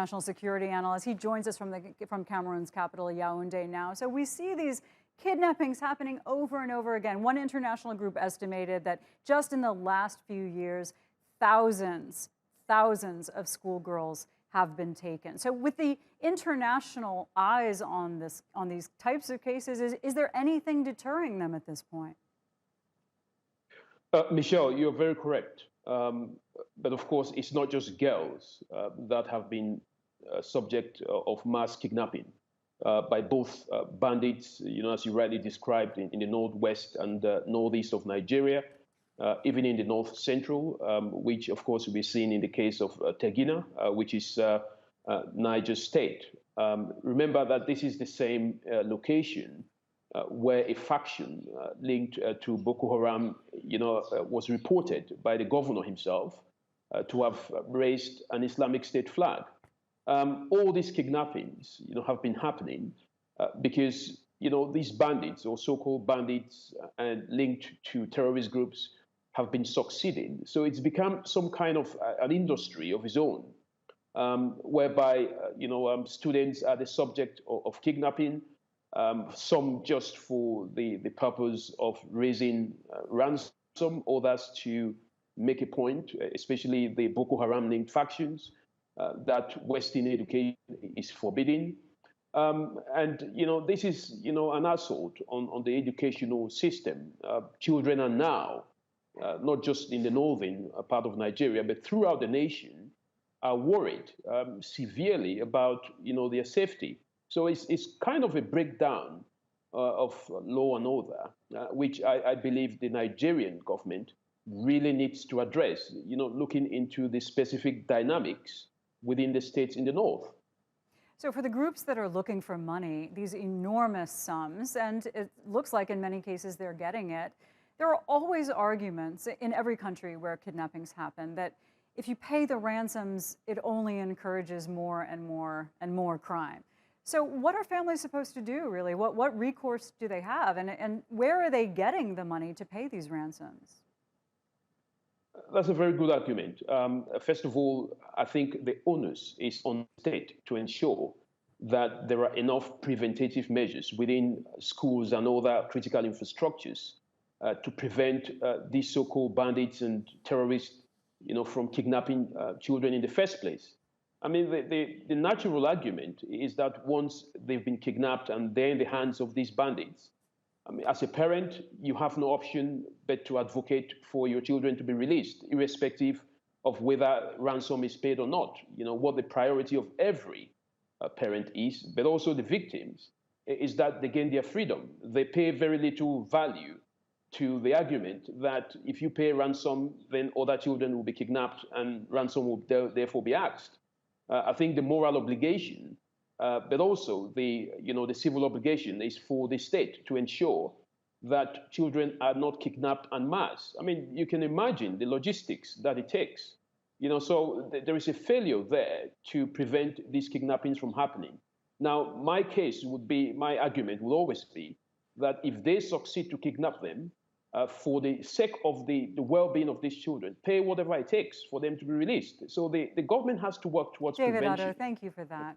international security analyst. He joins us from Cameroon's capital, Yaoundé, now. So we see these kidnappings happening over and over again. One international group estimated that just in the last few years, thousands of schoolgirls have been taken. So with the international eyes on these types of cases, is there anything deterring them at this point? Michelle, you're very correct. But of course, it's not just girls that have been subject of mass kidnapping by both bandits, as you rightly described, in the northwest and northeast of Nigeria, even in the north central, which of course we've seen in the case of Tegina, which is Niger State. Remember that this is the same location where a faction linked to Boko Haram, was reported by the governor himself to have raised an Islamic State flag. All these kidnappings, have been happening because, these bandits or so-called bandits and linked to terrorist groups have been succeeding. So it's become some kind of an industry of its own, whereby, students are the subject of kidnapping, some just for the purpose of raising ransom, others to make a point, especially the Boko Haram linked factions, that Western education is forbidding. And, this is, an assault on the educational system. Children are now, not just in the northern part of Nigeria, but throughout the nation, are worried severely about, their safety. So it's kind of a breakdown of law and order, which I believe the Nigerian government really needs to address, looking into the specific dynamics within the states in the north. So for the groups that are looking for money, these enormous sums, and it looks like in many cases they're getting it, there are always arguments in every country where kidnappings happen that if you pay the ransoms, it only encourages more and more and more crime. So what are families supposed to do, really? What recourse do they have? And where are they getting the money to pay these ransoms? That's a very good argument. First of all, I think the onus is on the state to ensure that there are enough preventative measures within schools and other critical infrastructures to prevent these so-called bandits and terrorists, from kidnapping children in the first place. I mean, the natural argument is that once they've been kidnapped and they're in the hands of these bandits, I mean, as a parent, you have no option but to advocate for your children to be released, irrespective of whether ransom is paid or not. What the priority of every parent is, but also the victims, is that they gain their freedom. They pay very little value to the argument that if you pay ransom, then other children will be kidnapped and ransom will therefore be asked. I think the moral obligation, but also the civil obligation is for the state to ensure that children are not kidnapped en masse. I mean, you can imagine the logistics that it takes. So there is a failure there to prevent these kidnappings from happening. Now, my argument will always be that if they succeed to kidnap them, for the sake of the well-being of these children, pay whatever it takes for them to be released. So the government has to work towards David prevention. Otto, thank you for that.